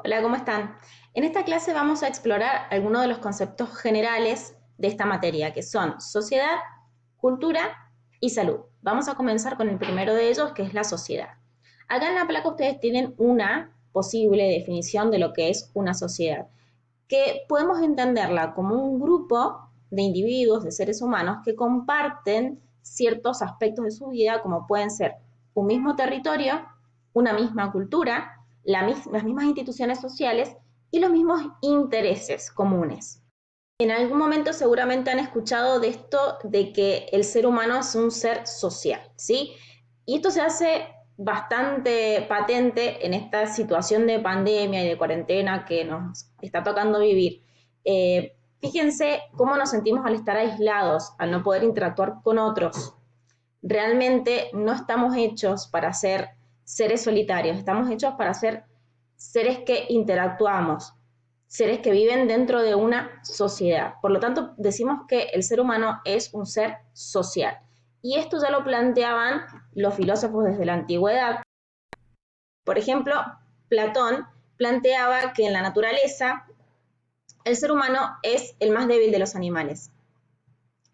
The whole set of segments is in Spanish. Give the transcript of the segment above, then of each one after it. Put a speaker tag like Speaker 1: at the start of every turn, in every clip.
Speaker 1: Hola, ¿cómo están? En esta clase vamos a explorar algunos de los conceptos generales de esta materia, que son sociedad, cultura y salud. Vamos a comenzar con el primero de ellos, que es la sociedad. Acá en la placa ustedes tienen una posible definición de lo que es una sociedad, que podemos entenderla como un grupo de individuos, de seres humanos, que comparten ciertos aspectos de su vida, como pueden ser un mismo territorio, una misma cultura, las mismas instituciones sociales y los mismos intereses comunes. En algún momento seguramente han escuchado de esto de que el ser humano es un ser social, ¿sí? Y esto se hace bastante patente en esta situación de pandemia y de cuarentena que nos está tocando vivir. Fíjense cómo nos sentimos al estar aislados, al no poder interactuar con otros. Realmente no estamos hechos para ser seres solitarios, estamos hechos para ser seres que interactuamos, seres que viven dentro de una sociedad. Por lo tanto, decimos que el ser humano es un ser social. Y esto ya lo planteaban los filósofos desde la antigüedad. Por ejemplo, Platón planteaba que en la naturaleza el ser humano es el más débil de los animales.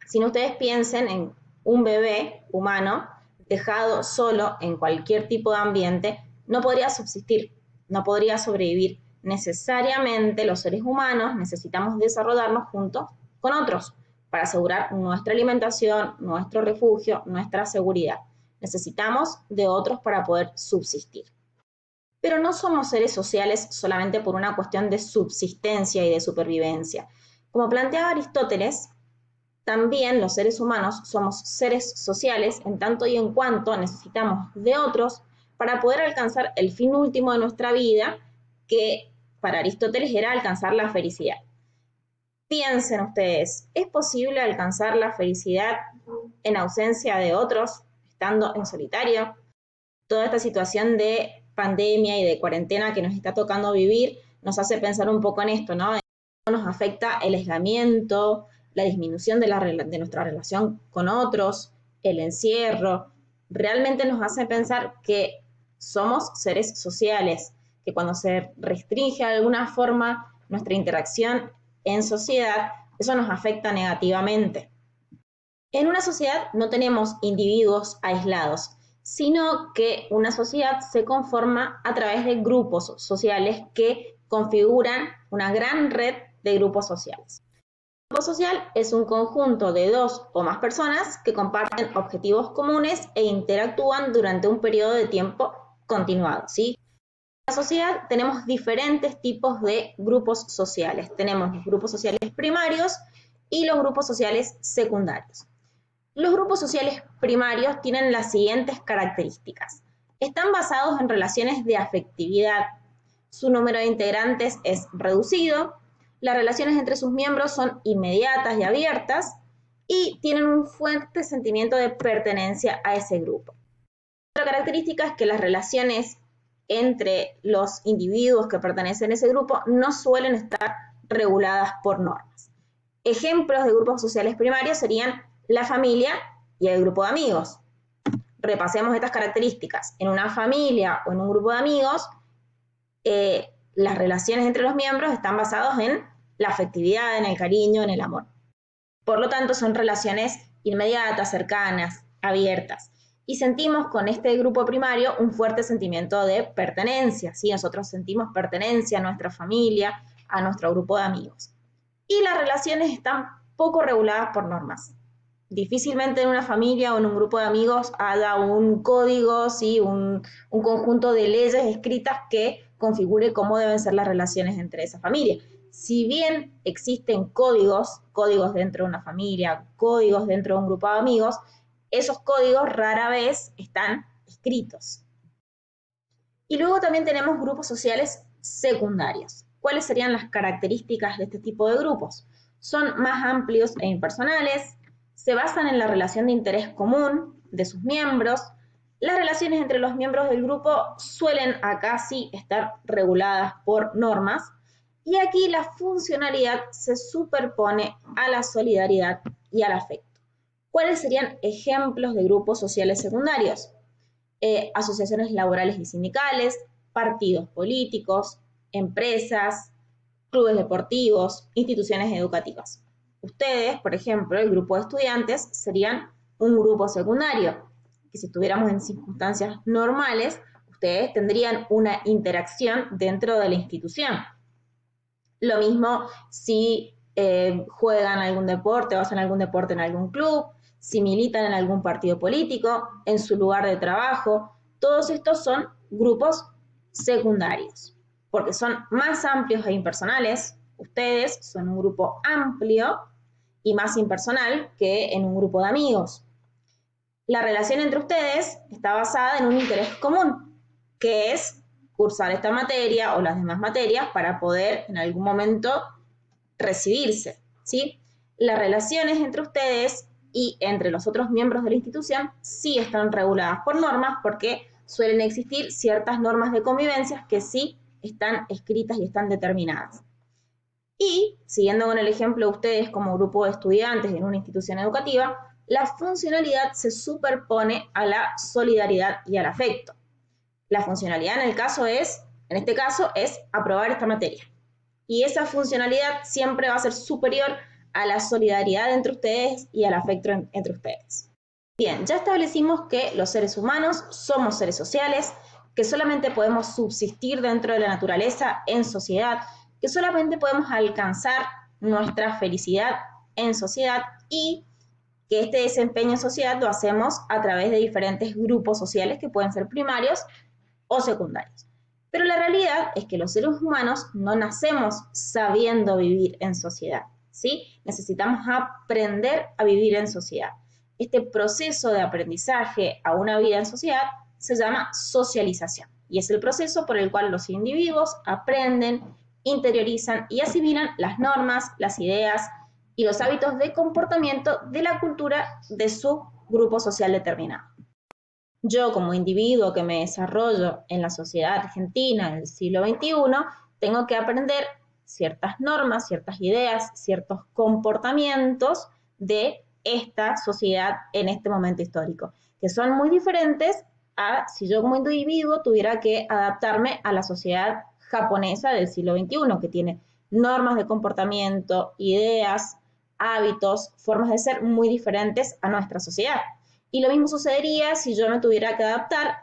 Speaker 1: Si no, ustedes piensen en un bebé humano dejado solo en cualquier tipo de ambiente, no podría subsistir, no podría sobrevivir. Necesariamente los seres humanos necesitamos desarrollarnos juntos con otros para asegurar nuestra alimentación, nuestro refugio, nuestra seguridad. Necesitamos de otros para poder subsistir. Pero no somos seres sociales solamente por una cuestión de subsistencia y de supervivencia. Como planteaba Aristóteles, también los seres humanos somos seres sociales en tanto y en cuanto necesitamos de otros para poder alcanzar el fin último de nuestra vida, que para Aristóteles era alcanzar la felicidad. Piensen ustedes, ¿es posible alcanzar la felicidad en ausencia de otros, estando en solitario? Toda esta situación de pandemia y de cuarentena que nos está tocando vivir nos hace pensar un poco en esto, ¿no? Nos afecta el aislamiento, la disminución de nuestra relación con otros, el encierro, realmente nos hace pensar que somos seres sociales, que cuando se restringe de alguna forma nuestra interacción en sociedad, eso nos afecta negativamente. En una sociedad no tenemos individuos aislados, sino que una sociedad se conforma a través de grupos sociales que configuran una gran red de grupos sociales. Un grupo social es un conjunto de dos o más personas que comparten objetivos comunes e interactúan durante un periodo de tiempo continuado, ¿sí? En la sociedad tenemos diferentes tipos de grupos sociales. Tenemos los grupos sociales primarios y los grupos sociales secundarios. Los grupos sociales primarios tienen las siguientes características. Están basados en relaciones de afectividad. Su número de integrantes es reducido. Las relaciones entre sus miembros son inmediatas y abiertas y tienen un fuerte sentimiento de pertenencia a ese grupo. Otra característica es que las relaciones entre los individuos que pertenecen a ese grupo no suelen estar reguladas por normas. Ejemplos de grupos sociales primarios serían la familia y el grupo de amigos. Repasemos estas características. En una familia o en un grupo de amigos, las relaciones entre los miembros están basadas en la afectividad, en el cariño, en el amor. Por lo tanto, son relaciones inmediatas, cercanas, abiertas. Y sentimos con este grupo primario un fuerte sentimiento de pertenencia, ¿sí? Nosotros sentimos pertenencia a nuestra familia, a nuestro grupo de amigos. Y las relaciones están poco reguladas por normas. Difícilmente en una familia o en un grupo de amigos haya un código, ¿sí? un conjunto de leyes escritas que configure cómo deben ser las relaciones entre esa familia. Si bien existen códigos dentro de una familia, códigos dentro de un grupo de amigos, esos códigos rara vez están escritos. Y luego también tenemos grupos sociales secundarios. ¿Cuáles serían las características de este tipo de grupos? Son más amplios e impersonales, se basan en la relación de interés común de sus miembros. Las relaciones entre los miembros del grupo suelen acá sí estar reguladas por normas y aquí la funcionalidad se superpone a la solidaridad y al afecto. ¿Cuáles serían ejemplos de grupos sociales secundarios? Asociaciones laborales y sindicales, partidos políticos, empresas, clubes deportivos, instituciones educativas. Ustedes, por ejemplo, el grupo de estudiantes serían un grupo secundario, que si estuviéramos en circunstancias normales, ustedes tendrían una interacción dentro de la institución. Lo mismo si juegan algún deporte o hacen algún deporte en algún club, si militan en algún partido político, en su lugar de trabajo. Todos estos son grupos secundarios, porque son más amplios e impersonales. Ustedes son un grupo amplio y más impersonal que en un grupo de amigos. La relación entre ustedes está basada en un interés común, que es cursar esta materia o las demás materias para poder en algún momento recibirse, ¿sí? Las relaciones entre ustedes y entre los otros miembros de la institución sí están reguladas por normas, porque suelen existir ciertas normas de convivencia que sí están escritas y están determinadas. Y, siguiendo con el ejemplo de ustedes como grupo de estudiantes en una institución educativa, la funcionalidad se superpone a la solidaridad y al afecto. La funcionalidad en este caso es aprobar esta materia. Y esa funcionalidad siempre va a ser superior a la solidaridad entre ustedes y al afecto entre ustedes. Bien, ya establecimos que los seres humanos somos seres sociales, que solamente podemos subsistir dentro de la naturaleza en sociedad, que solamente podemos alcanzar nuestra felicidad en sociedad y que este desempeño en sociedad lo hacemos a través de diferentes grupos sociales que pueden ser primarios o secundarios. Pero la realidad es que los seres humanos no nacemos sabiendo vivir en sociedad, ¿sí? Necesitamos aprender a vivir en sociedad. Este proceso de aprendizaje a una vida en sociedad se llama socialización y es el proceso por el cual los individuos aprenden, interiorizan y asimilan las normas, las ideas y los hábitos de comportamiento de la cultura de su grupo social determinado. Yo como individuo que me desarrollo en la sociedad argentina del siglo XXI, tengo que aprender ciertas normas, ciertas ideas, ciertos comportamientos de esta sociedad en este momento histórico, que son muy diferentes a si yo como individuo tuviera que adaptarme a la sociedad japonesa del siglo XXI, que tiene normas de comportamiento, ideas, hábitos, formas de ser muy diferentes a nuestra sociedad. Y lo mismo sucedería si yo me tuviera que adaptar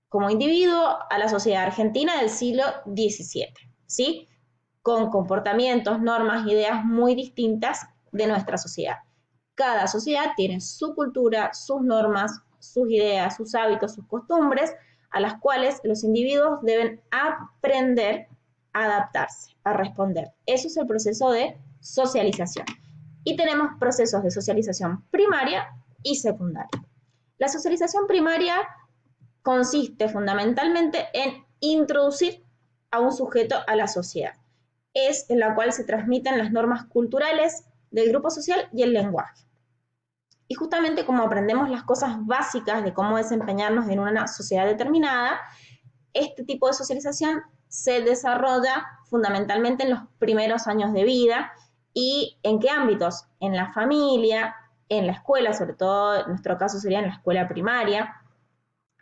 Speaker 1: como individuo a la sociedad argentina del siglo XVII, ¿sí? Con comportamientos, normas, ideas muy distintas de nuestra sociedad. Cada sociedad tiene su cultura, sus normas, sus ideas, sus hábitos, sus costumbres, a las cuales los individuos deben aprender a adaptarse, a responder. Eso es el proceso de socialización. Y tenemos procesos de socialización primaria y secundaria. La socialización primaria consiste fundamentalmente en introducir a un sujeto a la sociedad. Es en la cual se transmiten las normas culturales del grupo social y el lenguaje. Y justamente como aprendemos las cosas básicas de cómo desempeñarnos en una sociedad determinada, este tipo de socialización se desarrolla fundamentalmente en los primeros años de vida. ¿Y en qué ámbitos? En la familia, en la escuela, sobre todo en nuestro caso sería en la escuela primaria.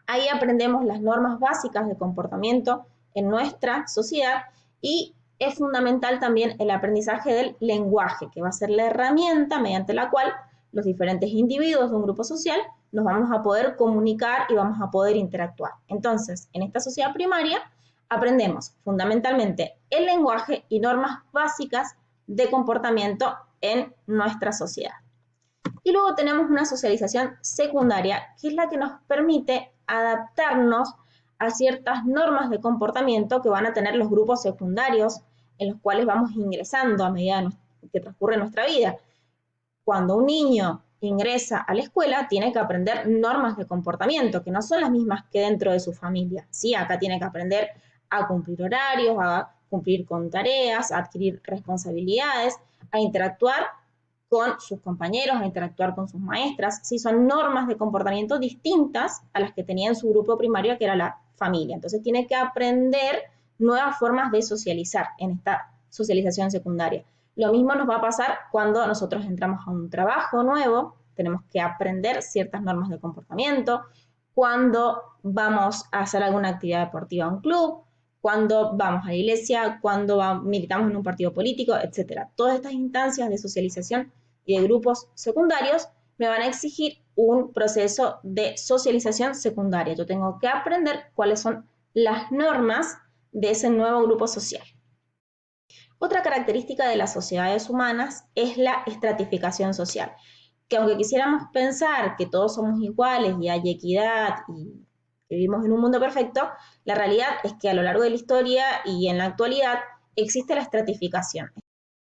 Speaker 1: Ahí aprendemos las normas básicas de comportamiento en nuestra sociedad y es fundamental también el aprendizaje del lenguaje, que va a ser la herramienta mediante la cual los diferentes individuos de un grupo social nos vamos a poder comunicar y vamos a poder interactuar. Entonces, en esta sociedad primaria aprendemos fundamentalmente el lenguaje y normas básicas de comportamiento en nuestra sociedad. Y luego tenemos una socialización secundaria, que es la que nos permite adaptarnos a ciertas normas de comportamiento que van a tener los grupos secundarios en los cuales vamos ingresando a medida que transcurre nuestra vida. Cuando un niño ingresa a la escuela, tiene que aprender normas de comportamiento, que no son las mismas que dentro de su familia. ¿Sí? Acá tiene que aprender a cumplir horarios, a cumplir con tareas, a adquirir responsabilidades, a interactuar con sus compañeros, a interactuar con sus maestras. ¿Sí? Son normas de comportamiento distintas a las que tenía en su grupo primario, que era la familia. Entonces tiene que aprender nuevas formas de socializar en esta socialización secundaria. Lo mismo nos va a pasar cuando nosotros entramos a un trabajo nuevo, tenemos que aprender ciertas normas de comportamiento, cuando vamos a hacer alguna actividad deportiva en un club, cuando vamos a la iglesia, cuando militamos en un partido político, etc. Todas estas instancias de socialización y de grupos secundarios me van a exigir un proceso de socialización secundaria. Yo tengo que aprender cuáles son las normas de ese nuevo grupo social. Otra característica de las sociedades humanas es la estratificación social, que aunque quisiéramos pensar que todos somos iguales y hay equidad y vivimos en un mundo perfecto, la realidad es que a lo largo de la historia y en la actualidad existe la estratificación,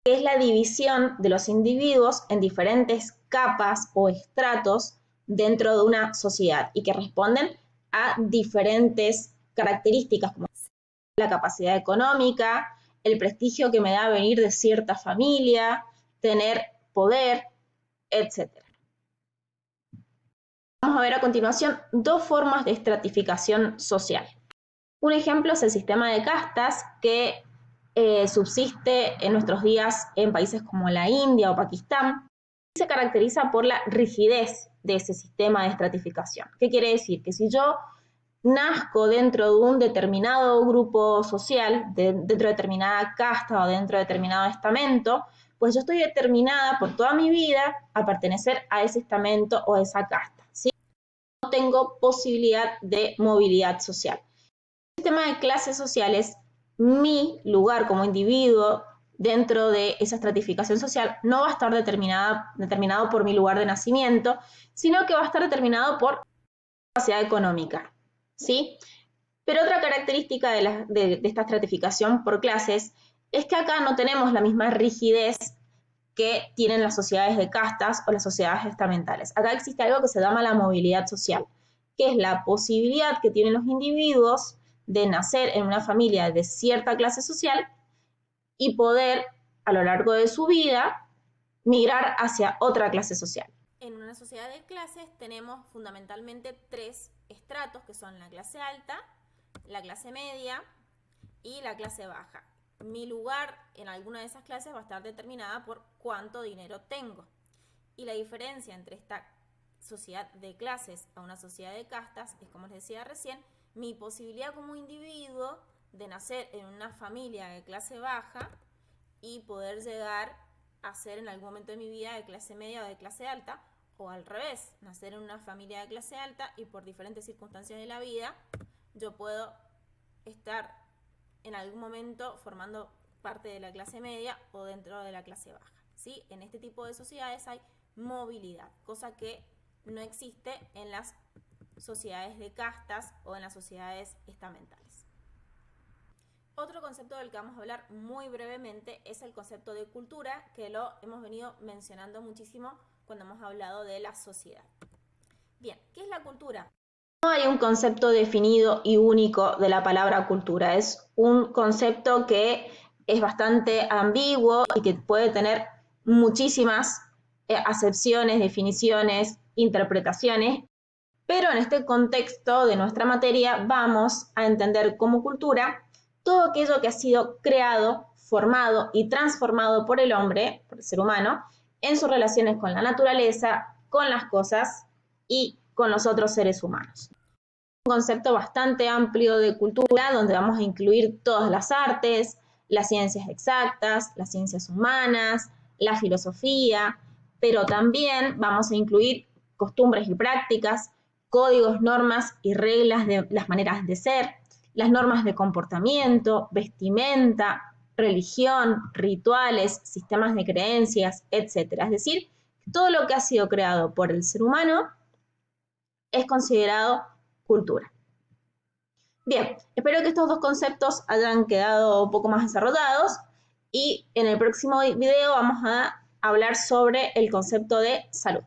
Speaker 1: que es la división de los individuos en diferentes capas o estratos dentro de una sociedad y que responden a diferentes características como la capacidad económica, el prestigio que me da venir de cierta familia, tener poder, etc. Vamos a ver a continuación dos formas de estratificación social. Un ejemplo es el sistema de castas que subsiste en nuestros días en países como la India o Pakistán. Se caracteriza por la rigidez de ese sistema de estratificación. ¿Qué quiere decir? Que si yo nazco dentro de un determinado grupo social, dentro de determinada casta o dentro de determinado estamento, pues yo estoy determinada por toda mi vida a pertenecer a ese estamento o a esa casta, ¿sí? No tengo posibilidad de movilidad social. El sistema de clases sociales, mi lugar como individuo dentro de esa estratificación social no va a estar determinado por mi lugar de nacimiento, sino que va a estar determinado por capacidad económica, ¿sí? Pero otra característica de esta estratificación por clases es que acá no tenemos la misma rigidez que tienen las sociedades de castas o las sociedades estamentales. Acá existe algo que se llama la movilidad social, que es la posibilidad que tienen los individuos de nacer en una familia de cierta clase social y poder, a lo largo de su vida, migrar hacia otra clase social.
Speaker 2: En una sociedad de clases tenemos fundamentalmente tres estratos, que son la clase alta, la clase media y la clase baja. Mi lugar en alguna de esas clases va a estar determinada por cuánto dinero tengo. Y la diferencia entre esta sociedad de clases a una sociedad de castas es, como les decía recién, mi posibilidad como individuo de nacer en una familia de clase baja y poder llegar a ser en algún momento de mi vida de clase media o de clase alta, o al revés, nacer en una familia de clase alta y por diferentes circunstancias de la vida yo puedo estar en algún momento formando parte de la clase media o dentro de la clase baja, ¿sí? En este tipo de sociedades hay movilidad, cosa que no existe en las sociedades de castas o en las sociedades estamentales. Otro concepto del que vamos a hablar muy brevemente es el concepto de cultura, que lo hemos venido mencionando muchísimo cuando hemos hablado de la sociedad. Bien, ¿qué es la cultura?
Speaker 1: No hay un concepto definido y único de la palabra cultura. Es un concepto que es bastante ambiguo y que puede tener muchísimas acepciones, definiciones, interpretaciones, pero en este contexto de nuestra materia vamos a entender como cultura todo aquello que ha sido creado, formado y transformado por el hombre, por el ser humano, en sus relaciones con la naturaleza, con las cosas y con los otros seres humanos. Un concepto bastante amplio de cultura donde vamos a incluir todas las artes, las ciencias exactas, las ciencias humanas, la filosofía, pero también vamos a incluir costumbres y prácticas, códigos, normas y reglas de las maneras de ser, las normas de comportamiento, vestimenta, religión, rituales, sistemas de creencias, etc. Es decir, todo lo que ha sido creado por el ser humano es considerado cultura. Bien, espero que estos dos conceptos hayan quedado un poco más desarrollados y en el próximo video vamos a hablar sobre el concepto de salud.